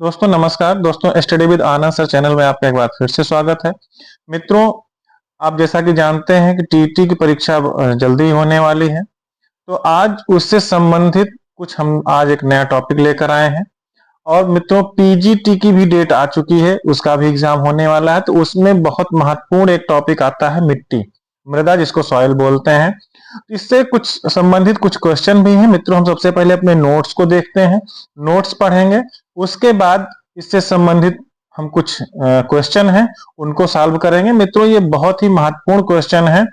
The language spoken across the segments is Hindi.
दोस्तों नमस्कार। दोस्तों study with Anand sir channel में आपका एक बार फिर से स्वागत है। मित्रों, आप जैसा कि जानते हैं कि टीईटी की परीक्षा जल्दी ही होने वाली है। तो आज उससे संबंधित कुछ हम आज एक नया टॉपिक लेकर आए हैं। और मित्रों, पीजीटी की भी डेट आ चुकी है, उसका भी एग्जाम होने वाला है। तो उसमें बहुत महत्वपूर्ण एक टॉपिक आता है मिट्टी, मृदा, जिसको सॉइल बोलते हैं। इससे कुछ संबंधित कुछ क्वेश्चन भी हैं। मित्रों, हम सबसे पहले अपने नोट्स को देखते हैं, नोट्स पढ़ेंगे। उसके बाद इससे संबंधित हम कुछ क्वेश्चन हैं उनको सॉल्व करेंगे। मित्रों, ये बहुत ही महत्वपूर्ण क्वेश्चन है।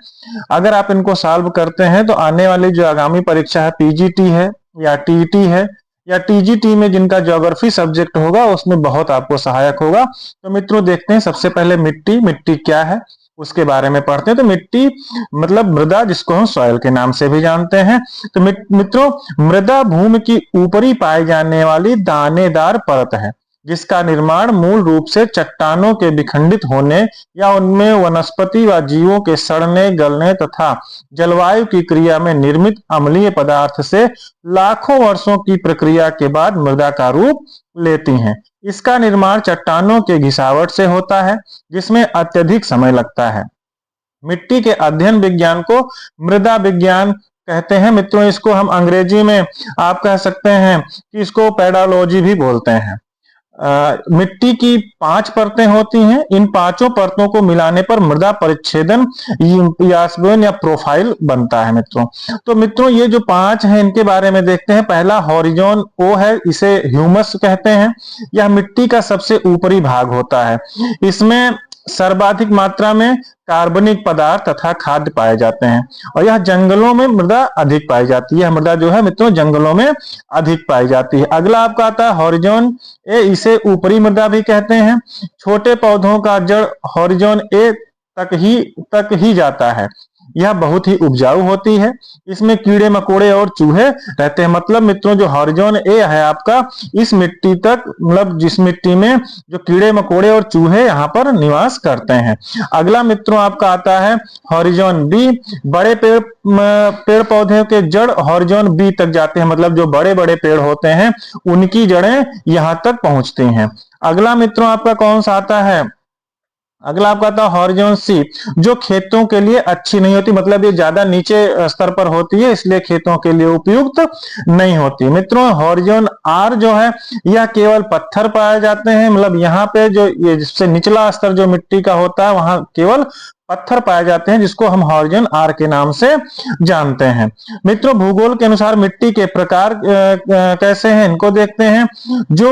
अगर आप इनको सॉल्व करते हैं तो आने वाली जो आगामी परीक्षा है, पीजीटी है या टीईटी है या टीजीटी में जिनका ज्योग्राफी सब्जेक्ट होगा, उसमें बहुत आपको सहायक होगा। तो मित्रों, देखते हैं सबसे पहले मिट्टी। मिट्टी क्या है उसके बारे में पढ़ते हैं। तो मिट्टी मतलब मृदा, जिसको हम सॉइल के नाम से भी जानते हैं। तो मित्रों, मृदा भूमि की ऊपरी पाई जाने वाली दानेदार परत है, जिसका निर्माण मूल रूप से चट्टानों के विखंडित होने या उनमें वनस्पति व जीवों के सड़ने, गलने तथा जलवायु की क्रिया में निर्मित अम्लीय पदार्थ से लाखों वर्षों की प्रक्रिया के बाद मृदा का रूप लेती हैं। इसका निर्माण चट्टानों के घिसावट से होता है, जिसमें अत्यधिक समय लगता है। मिट्टी के अध्ययन विज्ञान को मृदा विज्ञान कहते हैं। मित्रों, इसको हम अंग्रेजी में आप कह सकते हैं कि इसको पेडालॉजी भी बोलते हैं। मिट्टी की 5 परतें होती हैं। इन पांचों परतों को मिलाने पर मृदा परिच्छेदन या प्रोफाइल बनता है। तो मित्रों, ये जो 5 हैं इनके बारे में देखते हैं। पहला हॉरिजॉन ओ है, इसे ह्यूमस कहते हैं। यह मिट्टी का सबसे ऊपरी भाग होता है। इसमें सर्वाधिक मात्रा में कार्बनिक पदार्थ तथा खाद्य पाए जाते हैं और यह जंगलों में मृदा अधिक पाई जाती है। यह मृदा जो है मित्रों जंगलों में अधिक पाई जाती है। अगला आपका आता है हॉरिजॉन ए, इसे ऊपरी मृदा भी कहते हैं। छोटे पौधों का जड़ हॉरिजॉन ए तक ही जाता है। यह बहुत ही उपजाऊ होती है। इसमें कीड़े मकोड़े और चूहे रहते हैं। मतलब मित्रों, जो हॉरिजॉन ए है आपका, इस मिट्टी तक, मतलब जिस मिट्टी में जो कीड़े मकोड़े और चूहे यहाँ पर निवास करते हैं। अगला मित्रों आपका आता है हॉरिजॉन बी। बड़े पेड़ पौधे के जड़ हॉरिजॉन बी तक जाते हैं। मतलब जो बड़े बड़े पेड़ होते हैं उनकी जड़ें यहाँ तक पहुंचती हैं। अगला मित्रों आपका कौन सा आता है? अगला आपका आता है हॉरिजॉन सी, जो खेतों के लिए अच्छी नहीं होती। मतलब ये ज्यादा नीचे स्तर पर होती है, इसलिए खेतों के लिए उपयुक्त नहीं होती। मित्रों, हॉरिजॉन आर जो है, यह केवल पत्थर पाए जाते हैं। मतलब यहाँ पे जो ये जिससे निचला स्तर जो मिट्टी का होता है, वहां केवल पत्थर पाए जाते हैं, जिसको हम हॉरिजॉन आर के नाम से जानते हैं। मित्रों, भूगोल के अनुसार मिट्टी के प्रकार कैसे हैं, इनको देखते हैं। जो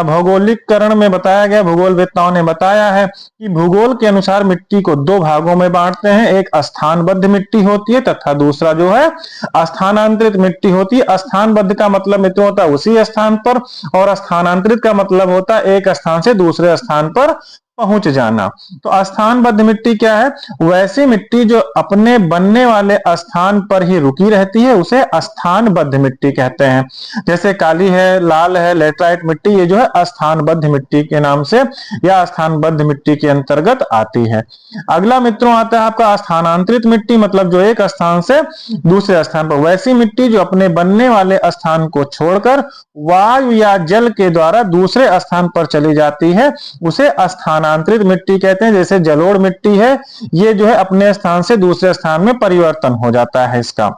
भौगोलिककरण में बताया गया, भूगोलवेत्ताओं ने बताया है कि भूगोल के अनुसार मिट्टी को 2 भागों में बांटते हैं। एक स्थानबद्ध मिट्टी होती है तथा दूसरा जो है स्थानांतरित मिट्टी होती है। स्थानबद्ध का मतलब मित्रों होता है उसी स्थान पर, और स्थानांतरित का मतलब होता है एक स्थान से दूसरे स्थान पर पहुंच जाना। तो स्थानबद्ध मिट्टी क्या है? वैसी मिट्टी जो अपने बनने वाले स्थान पर ही रुकी रहती है, उसे स्थानबद्ध मिट्टी कहते हैं। जैसे काली है, लाल है, लेटराइट मिट्टी, ये जो है स्थानबद्ध मिट्टी के नाम से या स्थानबद्ध मिट्टी के अंतर्गत आती है। अगला मित्रों आता है आपका स्थानांतरित मिट्टी। मतलब जो एक स्थान से दूसरे स्थान पर, वैसी मिट्टी जो अपने बनने वाले स्थान को छोड़कर वायु या जल के द्वारा दूसरे स्थान पर चली जाती है, उसे स्थानांतरित मिट्टी कहते हैं। जैसे जलोढ़ मिट्टी है, ये जो है अपने स्थान से दूसरे स्थान में परिवर्तन हो जाता है इसका।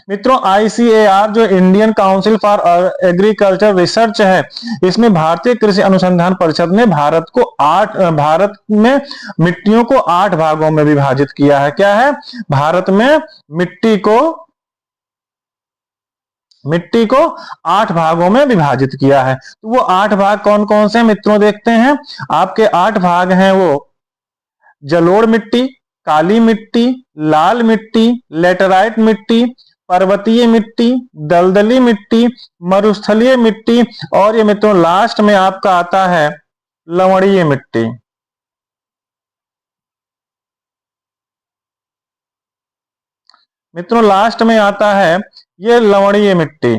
मित्रों, आईसीएआर जो Indian council for agriculture research है, इसमें भारतीय कृषि अनुसंधान परिषद ने भारत में मिट्टियों को 8 भागों में विभाजित किया है। क्या है? भारत में मिट्टी को 8 भागों में विभाजित किया है। तो वो 8 भाग कौन कौन से मित्रों देखते हैं। आपके 8 भाग हैं वो जलोढ़ मिट्टी, काली मिट्टी, लाल मिट्टी, लेटराइट मिट्टी, पर्वतीय मिट्टी, दलदली मिट्टी, मरुस्थलीय मिट्टी, और ये मित्रों लास्ट में आपका आता है लवणीय मिट्टी। मित्रों, लास्ट में आता है ये लवणीय मिट्टी।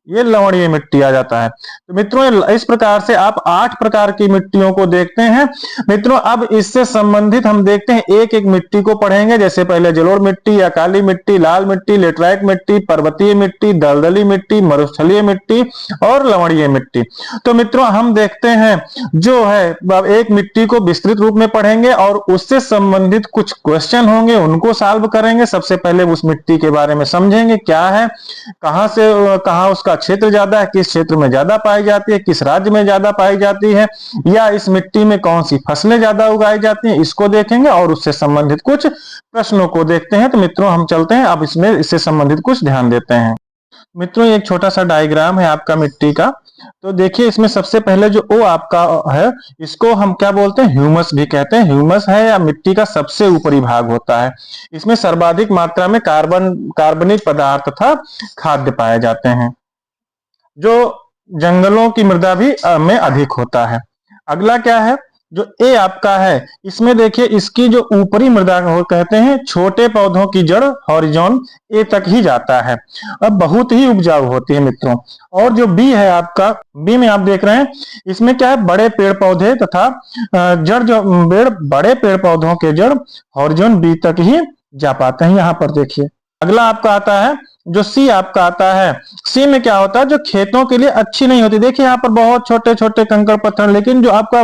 ये लवणीय मिट्टी आ जाता है। तो मित्रों इस प्रकार से आप 8 प्रकार की मिट्टियों को देखते हैं। मित्रों अब इससे संबंधित हम देखते हैं एक एक मिट्टी को पढ़ेंगे। जैसे पहले जलोढ़ मिट्टी या काली मिट्टी, लाल मिट्टी, लेटराइट मिट्टी, पर्वतीय मिट्टी, दलदली मिट्टी, मरुस्थलीय मिट्टी और लवणीय मिट्टी। तो मित्रों हम देखते हैं जो है एक मिट्टी को विस्तृत रूप में पढ़ेंगे और उससे संबंधित कुछ क्वेश्चन होंगे, उनको सॉल्व करेंगे। सबसे पहले उस मिट्टी के बारे में समझेंगे, क्या है, कहां से कहां उसका क्षेत्र ज्यादा है, किस क्षेत्र में ज्यादा पाई जाती है, किस राज्य में ज्यादा पाई जाती है, या इस मिट्टी में कौन सी फसलें ज्यादा उगाई जाती हैं, इसको देखेंगे और उससे संबंधित कुछ प्रश्नों को देखते हैं। तो मित्रों हम चलते हैं, अब इसमें इससे संबंधित कुछ ध्यान देते हैं। मित्रों एक छोटा सा डायग्राम है आपका मिट्टी का। तो देखिए इसमें सबसे पहले जो ओ आपका है, इसको हम क्या बोलते हैं, ह्यूमस भी कहते हैं। ह्यूमस है या मिट्टी का सबसे ऊपरी भाग होता है। इसमें सर्वाधिक मात्रा में कार्बनिक पदार्थ तथा खाद्य पाए जाते हैं, जो जंगलों की मृदा भी में अधिक होता है। अगला क्या है, जो ए आपका है, इसमें देखिए इसकी जो ऊपरी मृदा को कहते हैं, छोटे पौधों की जड़ हॉरिजॉन ए तक ही जाता है, अब बहुत ही उपजाऊ होती है मित्रों। और जो बी है आपका, बी में आप देख रहे हैं इसमें क्या है, बड़े पेड़ पौधे तथा जड़ जो बड़े पेड़ पौधों के जड़ हॉरिजॉन बी तक ही जा पाते हैं। यहाँ पर देखिए अगला आपका आता है जो सी आपका आता है। सी में क्या होता है, जो खेतों के लिए अच्छी नहीं होती। देखिए यहाँ पर बहुत छोटे छोटे कंकड़ पत्थर, लेकिन जो आपका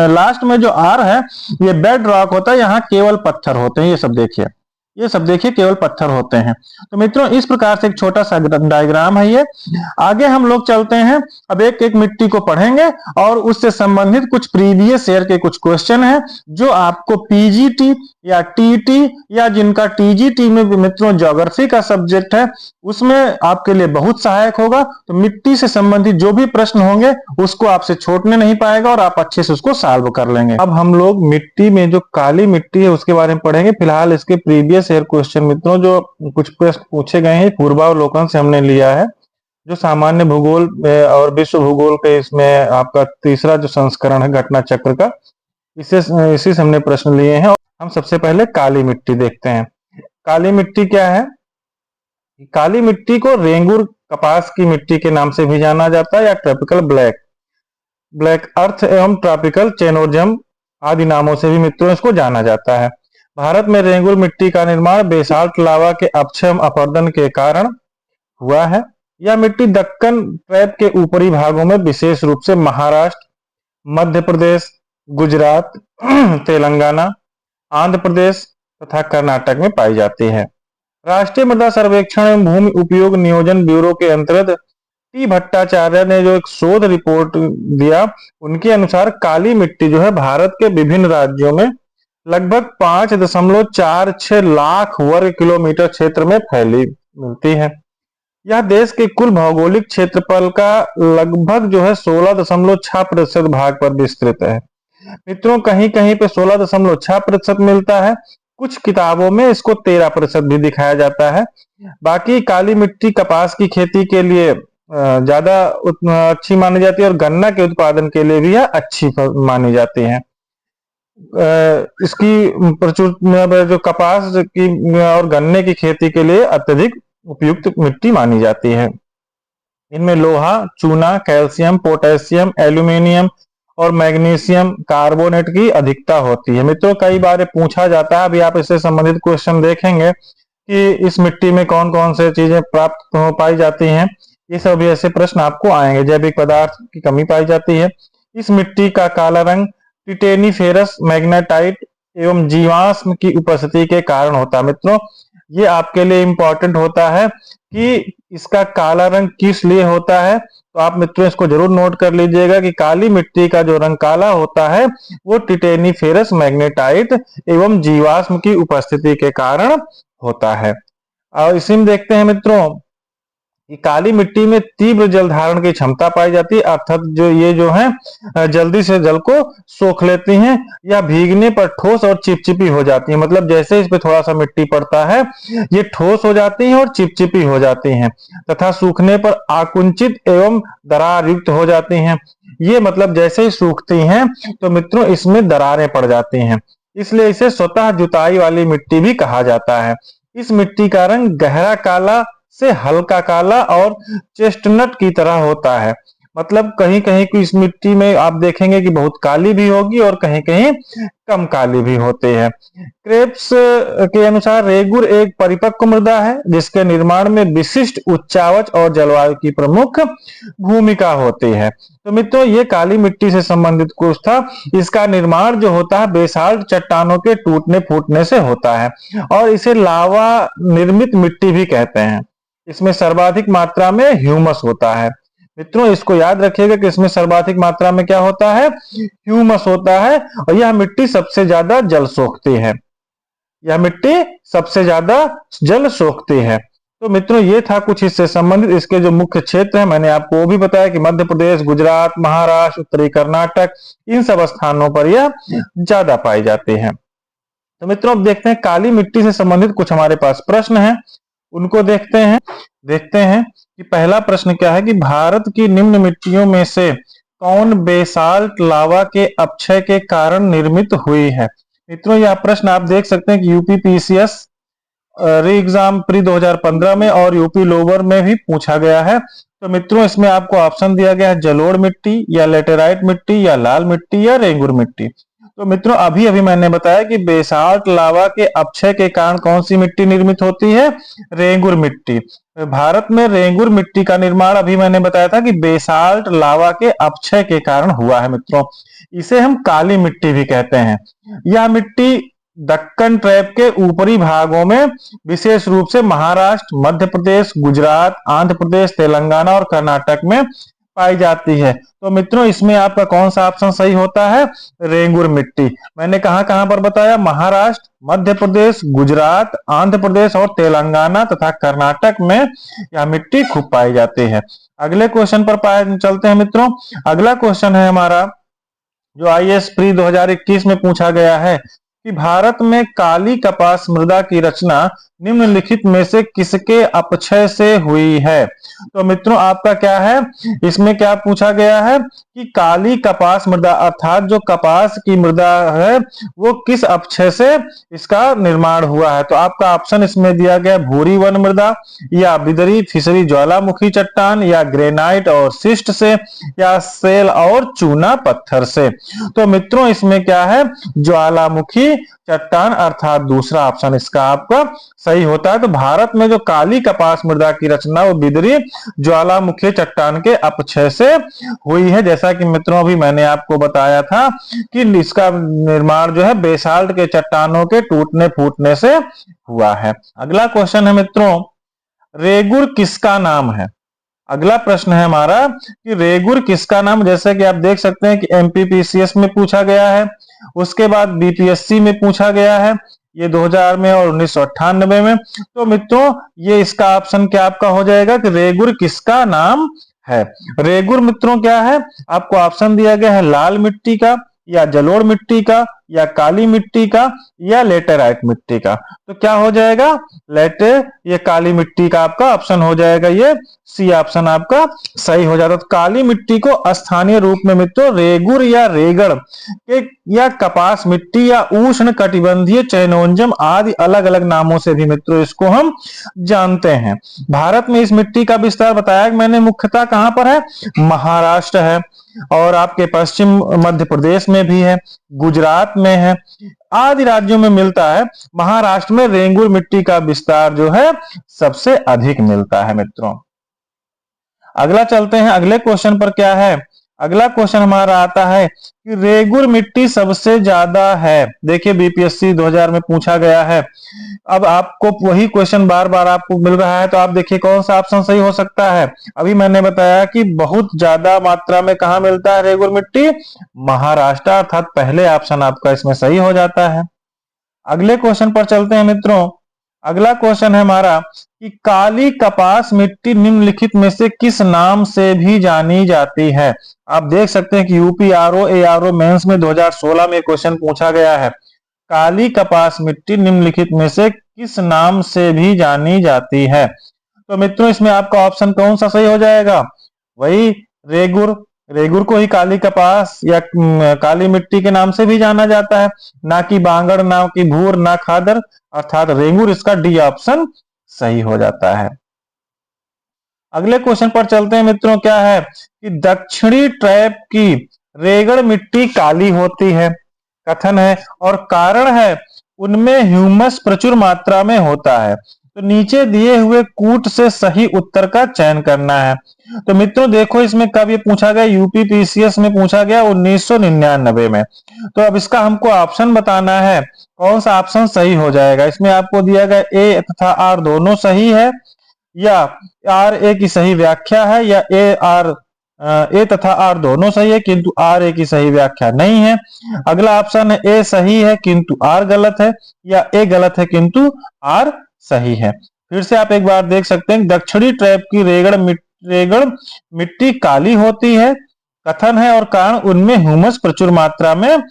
लास्ट में जो आर है ये बेड रॉक होता है, यहाँ केवल पत्थर होते हैं। ये सब देखिए, ये सब देखिए केवल पत्थर होते हैं। तो मित्रों इस प्रकार से एक छोटा सा डायग्राम है ये। आगे हम लोग चलते हैं, अब एक एक मिट्टी को पढ़ेंगे और उससे संबंधित कुछ प्रीवियस ईयर के कुछ क्वेश्चन हैं जो आपको पीजीटी या टीटी या जिनका टीजीटी में मित्रों ज्योग्राफी का सब्जेक्ट है उसमें आपके लिए बहुत सहायक होगा। तो मिट्टी से संबंधित जो भी प्रश्न होंगे उसको आपसे छूटने नहीं पाएगा और आप अच्छे से उसको सॉल्व कर लेंगे। अब हम लोग मिट्टी में जो काली मिट्टी है उसके बारे में पढ़ेंगे। फिलहाल इसके प्रीवियस ईयर क्वेश्चन मित्रों जो कुछ प्रश्न पूछे गए हैं पूर्वावलोकन से हमने लिया है, जो सामान्य भूगोल और विश्व भूगोल के इसमें आपका तीसरा जो संस्करण है घटना चक्र का, इसी से हमने प्रश्न लिए हैं। हम सबसे पहले काली मिट्टी देखते हैं। काली मिट्टी क्या है, काली मिट्टी को रेंगुर कपास की मिट्टी के नाम से भी जाना जाता है, या ट्रॉपिकल ब्लैक अर्थ एवं ट्रॉपिकल चेनोजम आदि नामों से भी मित्रों इसको जाना जाता है। भारत में रेंगुर मिट्टी का निर्माण बेसाल्ट लावा के अक्षय अपरदन के कारण हुआ है। यह मिट्टी दक्कन ट्रैप के ऊपरी भागों में विशेष रूप से महाराष्ट्र, मध्य प्रदेश, गुजरात, तेलंगाना, आंध्र प्रदेश तथा कर्नाटक में पाई जाती है। राष्ट्रीय मृदा सर्वेक्षण एवं भूमि उपयोग नियोजन ब्यूरो के अंतर्गत टी भट्टाचार्य ने जो एक शोध रिपोर्ट दिया, उनके अनुसार काली मिट्टी जो है भारत के विभिन्न राज्यों में लगभग 5.46 लाख वर्ग किलोमीटर क्षेत्र में फैली मिलती है। यह देश के कुल भौगोलिक क्षेत्रफल का लगभग जो है 16.6% भाग पर विस्तृत है। मित्रों कहीं कहीं पे 16.6% मिलता है, कुछ किताबों में इसको 13% भी दिखाया जाता है। बाकी काली मिट्टी कपास की खेती के लिए ज्यादा अच्छी मानी जाती है और गन्ना के उत्पादन के लिए भी यह अच्छी मानी जाती है। इसकी प्रचुर जो कपास की और गन्ने की खेती के लिए अत्यधिक उपयुक्त मिट्टी मानी जाती है। इनमें लोहा, चूना, कैल्शियम, पोटेशियम, एल्यूमिनियम और मैग्नीशियम कार्बोनेट की अधिकता होती है। मित्रों कई बार पूछा जाता है, अभी आप इससे संबंधित क्वेश्चन देखेंगे कि इस मिट्टी में कौन कौन से चीजें प्राप्त हो पाई जाती हैं, ये सब ऐसे प्रश्न आपको आएंगे। जैविक पदार्थ की कमी पाई जाती है। इस मिट्टी का काला रंग टिटेनीफेरस मैग्नेटाइट एवं जीवाश्म की उपस्थिति के कारण होता है। मित्रों ये आपके लिए इंपॉर्टेंट होता है कि इसका काला रंग किस लिए होता है, तो आप मित्रों इसको जरूर नोट कर लीजिएगा कि काली मिट्टी का जो रंग काला होता है वो टिटेनीफेरस मैग्नेटाइट एवं जीवाश्म की उपस्थिति के कारण होता है। और इसी में देखते हैं मित्रों कि काली मिट्टी में तीव्र जल धारण की क्षमता पाई जाती है, अर्थात जो है जल्दी से जल को सोख लेती हैं या भीगने पर ठोस और चिपचिपी हो जाती है। मतलब जैसे इस पे थोड़ा सा मिट्टी पड़ता है ये ठोस हो जाती हैं और चिपचिपी हो जाती हैं तथा सूखने पर आकुंचित एवं दरार युक्त हो जाती हैं। ये मतलब जैसे ही सूखती हैं तो मित्रों इसमें दरारें पड़ जाती हैं, इसलिए इसे स्वतः जुताई वाली मिट्टी भी कहा जाता है। इस मिट्टी का रंग गहरा काला से हल्का काला और चेस्टनट की तरह होता है। मतलब कहीं कहीं की इस मिट्टी में आप देखेंगे कि बहुत काली भी होगी और कहीं कहीं कम काली भी होती है। क्रेब्स के अनुसार रेगुर एक परिपक्व मृदा है जिसके निर्माण में विशिष्ट उच्चावच और जलवायु की प्रमुख भूमिका होती है। तो मित्रों, ये काली मिट्टी से संबंधित कुछ था। इसका निर्माण जो होता है बेसाल्ट चट्टानों के टूटने फूटने से होता है और इसे लावा निर्मित मिट्टी भी कहते हैं। इसमें सर्वाधिक मात्रा में ह्यूमस होता है। मित्रों, इसको याद रखिएगा कि इसमें सर्वाधिक मात्रा में क्या होता है, ह्यूमस होता है और यह मिट्टी सबसे ज्यादा जल सोखती है। यह मिट्टी सबसे ज्यादा जल सोखती है। तो मित्रों, ये था कुछ इससे संबंधित। इसके जो मुख्य क्षेत्र है मैंने आपको वो भी बताया कि मध्य प्रदेश, गुजरात, महाराष्ट्र, उत्तरी कर्नाटक, इन सब स्थानों पर यह ज्यादा पाई जाती है। तो मित्रों, अब देखते हैं काली मिट्टी से संबंधित कुछ हमारे पास प्रश्न हैं, उनको देखते हैं कि पहला प्रश्न क्या है कि भारत की निम्न मिट्टियों में से कौन बेसाल्ट लावा के अपक्षय के कारण निर्मित हुई है। मित्रों, यह प्रश्न आप देख सकते हैं कि यूपी पीसीएस री एग्जाम प्री 2015 में और यूपी लोअर में भी पूछा गया है। तो मित्रों, इसमें आपको ऑप्शन दिया गया है जलोढ़ मिट्टी या लेटेराइट मिट्टी या लाल मिट्टी या रेंगुर मिट्टी। तो मित्रों, अभी अभी मैंने बताया कि बेसाल्ट लावा के अपक्षय के कारण कौन सी मिट्टी निर्मित होती है, रेंगुर मिट्टी। भारत में रेंगुर मिट्टी का निर्माण अभी मैंने बताया था कि बेसाल्ट लावा के अपक्षय के कारण हुआ है। मित्रों, इसे हम काली मिट्टी भी कहते हैं। यह मिट्टी दक्कन ट्रैप के ऊपरी भागों में विशेष रूप से महाराष्ट्र, मध्य प्रदेश, गुजरात, आंध्र प्रदेश, तेलंगाना और कर्नाटक में पाई जाती है। तो मित्रों, इसमें आपका कौन सा ऑप्शन सही होता है, रेंगुर मिट्टी। मैंने कहां पर बताया, महाराष्ट्र, मध्य प्रदेश, गुजरात, आंध्र प्रदेश और तेलंगाना तथा कर्नाटक में यह मिट्टी खूब पाई जाती है। अगले क्वेश्चन पर चलते हैं मित्रों। अगला क्वेश्चन है हमारा जो आईएएस प्री 2021 में पूछा गया है कि भारत में काली कपास मृदा की रचना निम्नलिखित में से किसके अपक्षय से हुई है। तो मित्रों, आपका क्या है, इसमें क्या पूछा गया है कि काली कपास मृदा अर्थात जो कपास की मृदा है वो किस अपक्षय से इसका निर्माण हुआ है। तो आपका ऑप्शन इसमें दिया गया भूरी वन मृदा या बिदरी फिसरी ज्वालामुखी चट्टान या ग्रेनाइट और शिस्ट से या सेल और चूना पत्थर से। तो मित्रों, इसमें क्या है, ज्वालामुखी चट्टान अर्थात दूसरा ऑप्शन इसका आपका सही होता है। तो भारत में जो काली कपास मृदा की रचना वो बिदरी ज्वालामुखी चट्टान के अपक्षय से हुई है। जैसा कि मित्रों अभी मैंने आपको बताया था कि इसका निर्माण जो है बेसाल्ट के चट्टानों के टूटने फूटने से हुआ है। अगला क्वेश्चन है मित्रों, रेगुर किसका नाम है। अगला प्रश्न है हमारा कि रेगुर किसका नाम, जैसे कि आप देख सकते हैं कि एमपीपीसीएस में पूछा गया है, उसके बाद बीपीएससी में पूछा गया है, ये 2000 में और 1998 में। तो मित्रों, ये इसका ऑप्शन क्या आपका हो जाएगा कि रेगुर किसका नाम है। रेगुर मित्रों क्या है, आपको ऑप्शन दिया गया है लाल मिट्टी का या जलोढ़ मिट्टी का या काली मिट्टी का या लेटेराइट मिट्टी का। तो क्या हो जाएगा, ये काली मिट्टी का आपका ऑप्शन हो जाएगा, ये सी ऑप्शन आपका सही हो जाता है। तो काली मिट्टी को स्थानीय रूप में मित्रों रेगुर या रेगड़ के या कपास मिट्टी या उष्ण कटिबंधीय चैनोंजम आदि अलग अलग नामों से भी मित्रों इसको हम जानते हैं। भारत में इस मिट्टी का विस्तार बताया कि मैंने मुख्यतः कहां पर है, महाराष्ट्र है और आपके पश्चिम मध्य प्रदेश में भी है, गुजरात में है, आदि राज्यों में मिलता है। महाराष्ट्र में रेंगुर मिट्टी का विस्तार जो है सबसे अधिक मिलता है। मित्रों, अगला चलते हैं, अगले क्वेश्चन पर क्या है, अगला क्वेश्चन हमारा आता है कि रेगुर मिट्टी सबसे ज्यादा है। देखिए बीपीएससी 2000 में पूछा गया है। अब आपको वही क्वेश्चन बार बार आपको मिल रहा है, तो आप देखिए कौन सा ऑप्शन सही हो सकता है। अभी मैंने बताया कि बहुत ज्यादा मात्रा में कहां मिलता है रेगुर मिट्टी, महाराष्ट्र, अर्थात पहले ऑप्शन आपका इसमें सही हो जाता है। अगले क्वेश्चन पर चलते हैं मित्रों। अगला क्वेश्चन है हमारा कि काली कपास मिट्टी निम्नलिखित में से किस नाम से भी जानी जाती है। आप देख सकते हैं कि यूपी आरओ एआरओ मेंस में 2016 में क्वेश्चन पूछा गया है, काली कपास मिट्टी निम्नलिखित में से किस नाम से भी जानी जाती है। तो मित्रों, इसमें आपका ऑप्शन कौन सा सही हो जाएगा, वही रेगुर। रेगुर को ही काली कपास या काली मिट्टी के नाम से भी जाना जाता है, ना कि बांगड़, ना कि भूर, ना खादर, अर्थात रेगुर इसका डी ऑप्शन सही हो जाता है। अगले क्वेश्चन पर चलते हैं मित्रों। क्या है कि दक्षिणी ट्रैप की रेगड़ मिट्टी काली होती है, कथन है, और कारण है उनमें ह्यूमस प्रचुर मात्रा में होता है। तो नीचे दिए हुए कूट से सही उत्तर का चयन करना है। तो मित्रों देखो, इसमें कब ये पूछा गया, यूपी पीसीएस में पूछा गया 1999 में। तो अब इसका हमको ऑप्शन बताना है, कौन सा ऑप्शन सही हो जाएगा। इसमें आपको दिया गया ए तथा आर दोनों सही है, या आर ए की सही व्याख्या है, या ए तथा आर दोनों सही है किंतु आर ए की सही व्याख्या नहीं है। अगला ऑप्शन है ए सही है किंतु आर गलत है, या ए गलत है किंतु आर सही है। फिर से आप एक बार देख सकते हैं, दक्षिणी ट्रैप की रेगड़ मिट्टी काली होती है, कथन है, और कारण उनमें ह्यूमस प्रचुर मात्रा में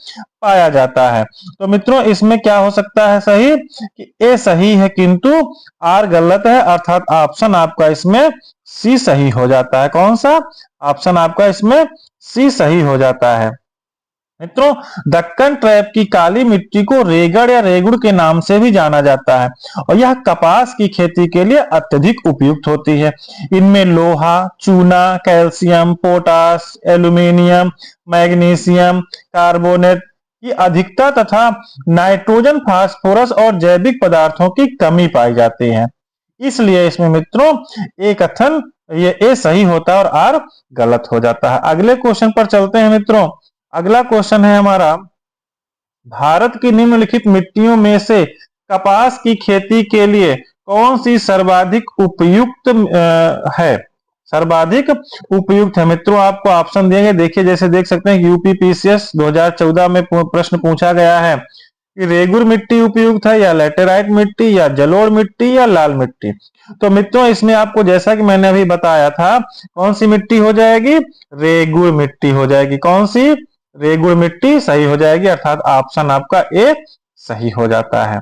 पाया जाता है। तो मित्रों इसमें क्या हो सकता है सही, कि ए सही है किंतु आर गलत है, अर्थात ऑप्शन आपका इसमें सी सही हो जाता है। कौन सा ऑप्शन आपका इसमें सी सही हो जाता है। मित्रों दक्कन ट्रैप की काली मिट्टी को रेगड़ या रेगुड़ के नाम से भी जाना जाता है, और यह कपास की खेती के लिए अत्यधिक उपयुक्त होती है। इनमें लोहा, चूना, calcium, potash, aluminium, magnesium carbonate की अधिकता तथा नाइट्रोजन, फास्फोरस और जैविक पदार्थों की कमी पाई जाती है। इसलिए इसमें मित्रों ए कथन ये ए सही होता है और आर गलत हो जाता है। अगले क्वेश्चन पर चलते हैं मित्रों। अगला क्वेश्चन है हमारा, भारत की निम्नलिखित मिट्टियों में से कपास की खेती के लिए कौन सी सर्वाधिक उपयुक्त है। सर्वाधिक उपयुक्त है मित्रों, आपको ऑप्शन देंगे। देखिए जैसे देख सकते हैं यूपी पीसीएस 2014 में प्रश्न पूछा गया है कि रेगुर मिट्टी उपयुक्त है, या लेटेराइट मिट्टी, या जलोढ़ मिट्टी, या लाल मिट्टी। तो मित्रों इसमें आपको जैसा कि मैंने अभी बताया था, कौन सी मिट्टी हो जाएगी, रेगुर मिट्टी हो जाएगी। कौन सी, रेगुड़ मिट्टी सही हो जाएगी, अर्थात ऑप्शन आपका ए सही हो जाता है।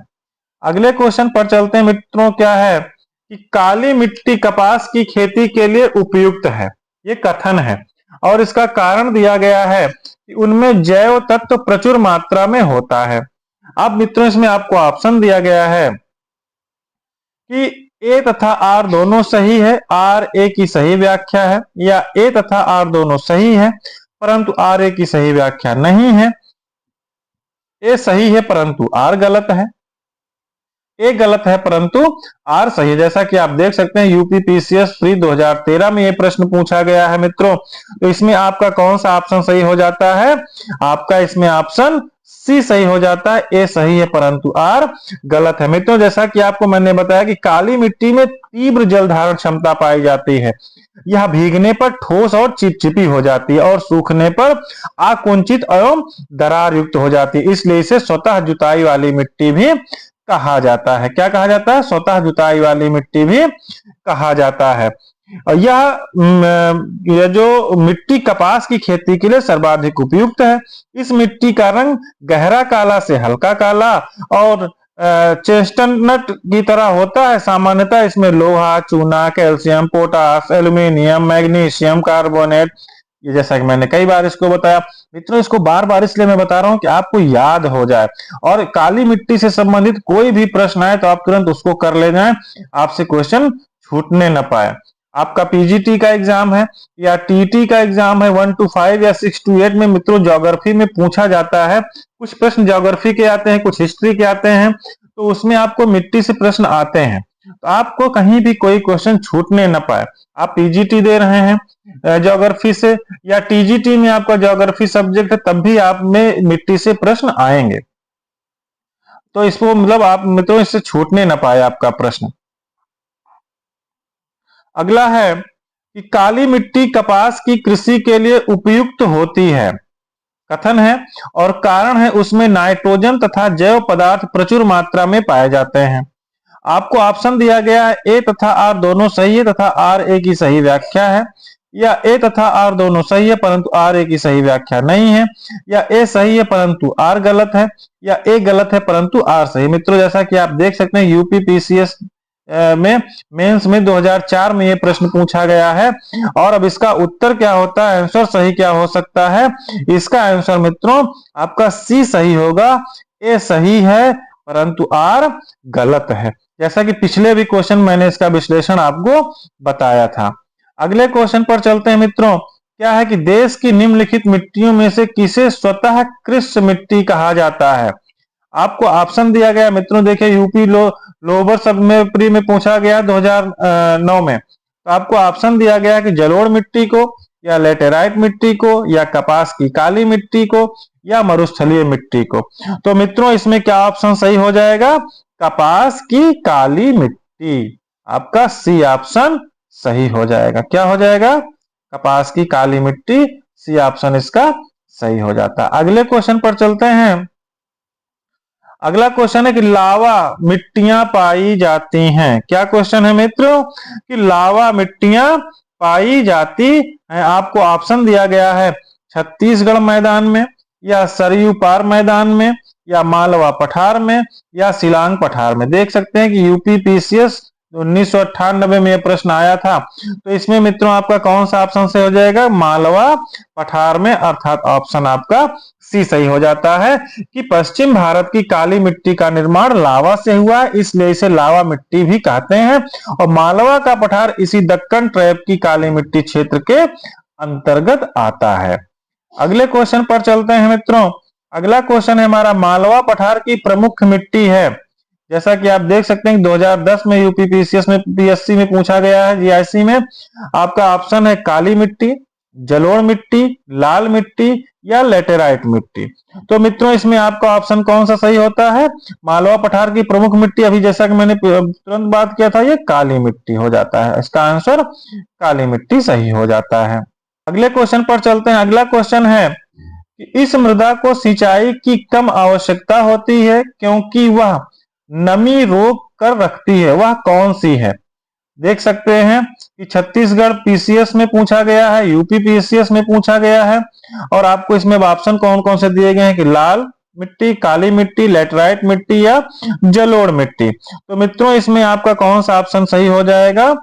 अगले क्वेश्चन पर चलते हैं मित्रों। क्या है कि काली मिट्टी कपास की खेती के लिए उपयुक्त है, ये कथन है, और इसका कारण दिया गया है कि उनमें जैव तत्व प्रचुर मात्रा में होता है। अब मित्रों इसमें आपको ऑप्शन दिया गया है कि ए तथा आर दोनों सही है, आर ए की सही व्याख्या है, या ए तथा आर दोनों सही है परंतु आर ए की सही व्याख्या नहीं है। ए सही है परंतु आर गलत है, ए गलत है परंतु आर सही है। जैसा कि आप देख सकते हैं यूपी पीसीएस प्री 2013 में ये प्रश्न पूछा गया है मित्रों। तो इसमें आपका कौन सा ऑप्शन सही हो जाता है, आपका इसमें ऑप्शन सी सही हो जाता है, ए सही है परंतु आर गलत है। मित्रों जैसा कि आपको मैंने बताया कि काली मिट्टी में तीव्र जल धारण क्षमता पाई जाती है। यह भीगने पर ठोस और चिपचिपी हो जाती है और सूखने पर आकुंचित एवं दरार युक्त हो जाती है, इसलिए इसे स्वतः जुताई वाली मिट्टी भी कहा जाता है। क्या कहा जाता है, स्वतः जुताई वाली मिट्टी भी कहा जाता है। और यह जो मिट्टी कपास की खेती के लिए सर्वाधिक उपयुक्त है। इस मिट्टी का रंग गहरा काला से हल्का काला और चेस्टनट की तरह होता है। सामान्यतः इसमें लोहा, चूना, calcium, potash, aluminium, magnesium carbonate, ये जैसा कि मैंने कई बार इसको बताया। मित्रों इसको बार बार इसलिए मैं बता रहा हूं कि आपको याद हो जाए, और काली मिट्टी से संबंधित कोई भी प्रश्न आए तो आप तुरंत उसको कर ले जाएं, आपसे क्वेश्चन छूटने न पाए। आपका पीजीटी का एग्जाम है या टीटी का एग्जाम है 1 to 5 या 6 to 8 में मित्रों ज्योग्राफी में पूछा जाता है। कुछ प्रश्न ज्योग्राफी के आते हैं, कुछ हिस्ट्री के आते हैं, तो उसमें आपको मिट्टी से प्रश्न आते हैं। तो आपको कहीं भी कोई क्वेश्चन छूटने न पाए। आप पीजीटी दे रहे हैं ज्योग्राफी से, या टीजीटी में आपका ज्योग्राफी सब्जेक्ट है, तब भी आप में मिट्टी से प्रश्न आएंगे। तो इसको मतलब आप मित्रों इससे छूटने न पाए आपका प्रश्न। अगला है कि काली मिट्टी कपास की कृषि के लिए उपयुक्त होती है, कथन है, और कारण है उसमें नाइट्रोजन तथा जैव पदार्थ प्रचुर मात्रा में पाए जाते हैं। आपको ऑप्शन दिया गया है ए तथा आर दोनों सही है तथा आर ए की सही व्याख्या है, या ए तथा आर दोनों सही है परंतु आर ए की सही व्याख्या नहीं है, या ए सही है परंतु आर गलत है, या ए गलत है परंतु आर सही। मित्रों जैसा कि आप देख सकते हैं यूपी पीसीएस में मेंस में 2004 में ये प्रश्न पूछा गया है, और अब इसका उत्तर क्या होता है, आंसर सही क्या हो सकता है, इसका आंसर मित्रों आपका सी सही होगा। ए सही है परंतु आर गलत है, जैसा कि पिछले भी क्वेश्चन मैंने इसका विश्लेषण आपको बताया था। अगले क्वेश्चन पर चलते हैं मित्रों। क्या है कि देश की निम्नलिखित मिट्टियों में से किसे स्वतः कृष्ण मिट्टी कहा जाता है? आपको ऑप्शन दिया गया मित्रों, देखिए यूपी लोअर सब में प्री में पूछा गया 2009 में। तो आपको ऑप्शन दिया गया कि जलोढ़ मिट्टी को, या लेटेराइट मिट्टी को, या कपास की काली मिट्टी को, या मरुस्थलीय मिट्टी को। तो मित्रों इसमें क्या ऑप्शन सही हो जाएगा? कपास की काली मिट्टी। आपका सी ऑप्शन सही हो जाएगा। क्या हो जाएगा? कपास की काली मिट्टी, सी ऑप्शन इसका सही हो जाता है। अगले क्वेश्चन पर चलते हैं। अगला क्वेश्चन है कि लावा मिट्टियां पाई जाती हैं। क्या क्वेश्चन है मित्रों? कि लावा मिट्टियां पाई जाती हैं। आपको ऑप्शन दिया गया है छत्तीसगढ़ मैदान में, या सरयू पार मैदान में, या मालवा पठार में, या शिलांग पठार में। देख सकते हैं कि यूपी पीसीएस 1998 में यह प्रश्न आया था। तो इसमें मित्रों आपका कौन सा ऑप्शन सही हो जाएगा? मालवा पठार में, अर्थात ऑप्शन आपका सी सही हो जाता है कि पश्चिम भारत की काली मिट्टी का निर्माण लावा से हुआ है, इसलिए इसे लावा मिट्टी भी कहते हैं। और मालवा का पठार इसी दक्कन ट्रैप की काली मिट्टी क्षेत्र के अंतर्गत आता है। अगले क्वेश्चन पर चलते हैं मित्रों। अगला क्वेश्चन है हमारा, मालवा पठार की प्रमुख मिट्टी है। जैसा कि आप देख सकते हैं 2010 में यूपी पीसीएस में पीएससी में पूछा गया है, जीआईसी में। आपका ऑप्शन है काली मिट्टी, जलोढ़ मिट्टी, लाल मिट्टी, या लेटेराइट मिट्टी। तो मित्रों इसमें आपका ऑप्शन कौन सा सही होता है? मालवा पठार की प्रमुख मिट्टी, अभी जैसा कि मैंने तुरंत बात किया था, ये काली मिट्टी हो जाता है। इसका आंसर काली मिट्टी सही हो जाता है। अगले क्वेश्चन पर चलते हैं। अगला क्वेश्चन है कि इस मृदा को सिंचाई की कम आवश्यकता होती है क्योंकि वह नमी रोक कर रखती है, वह कौन सी है? देख सकते हैं कि छत्तीसगढ़ पीसीएस में पूछा गया है, यूपी पीसीएस में पूछा गया है। और आपको इसमें ऑप्शन कौन कौन से दिए गए हैं कि लाल मिट्टी, काली मिट्टी, लेटराइट मिट्टी, या जलोढ़ मिट्टी। तो मित्रों इसमें आपका कौन सा ऑप्शन सही हो जाएगा?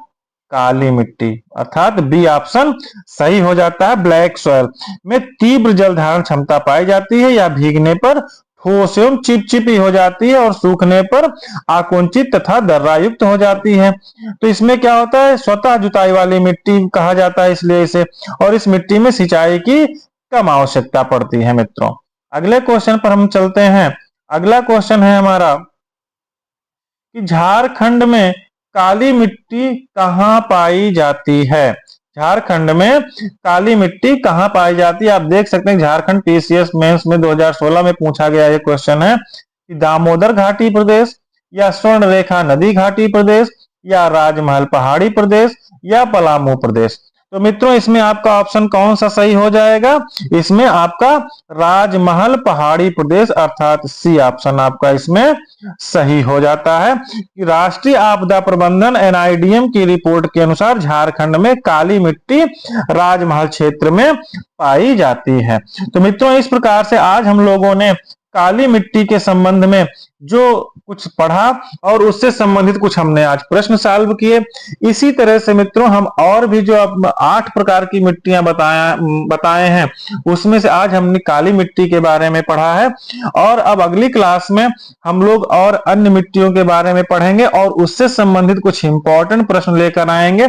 काली मिट्टी, अर्थात बी ऑप्शन सही हो जाता है। ब्लैक सॉइल में तीव्र जल धारण क्षमता पाई जाती है, या भीगने पर ठोस एवं चिपचिपी हो जाती है, और सूखने पर आकुंचित तथा दर्रा युक्त हो जाती है। तो इसमें क्या होता है? स्वतः जुताई वाली मिट्टी कहा जाता है इसलिए इसे, और इस मिट्टी में सिंचाई की कम आवश्यकता पड़ती है मित्रों। अगले क्वेश्चन पर हम चलते हैं। अगला क्वेश्चन है हमारा कि झारखंड में काली मिट्टी कहाँ पाई जाती है? झारखंड में काली मिट्टी कहाँ पाई जाती है? आप देख सकते हैं झारखंड पीसीएस मेंस में 2016 में पूछा गया ये क्वेश्चन है कि दामोदर घाटी प्रदेश, या स्वर्ण रेखा नदी घाटी प्रदेश, या राजमहल पहाड़ी प्रदेश, या पलामू प्रदेश। तो मित्रों इसमें आपका ऑप्शन कौन सा सही हो जाएगा? इसमें आपका राजमहल पहाड़ी प्रदेश, अर्थात सी ऑप्शन आपका इसमें सही हो जाता है कि राष्ट्रीय आपदा प्रबंधन एनआईडीएम की रिपोर्ट के अनुसार झारखंड में काली मिट्टी राजमहल क्षेत्र में पाई जाती है। तो मित्रों इस प्रकार से आज हम लोगों ने काली मिट्टी के संबंध में जो कुछ पढ़ा और उससे संबंधित कुछ हमने आज प्रश्न सॉल्व किए। इसी तरह से मित्रों हम और भी जो 8 प्रकार की मिट्टियां बताए हैं उसमें से आज हमने काली मिट्टी के बारे में पढ़ा है, और अब अगली क्लास में हम लोग और अन्य मिट्टियों के बारे में पढ़ेंगे और उससे संबंधित कुछ इंपॉर्टेंट प्रश्न लेकर आएंगे।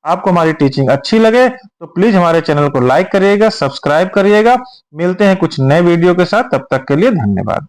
आपको हमारी टीचिंग अच्छी लगे तो प्लीज हमारे चैनल को लाइक करिएगा, सब्सक्राइब करिएगा। मिलते हैं कुछ नए वीडियो के साथ, तब तक के लिए धन्यवाद।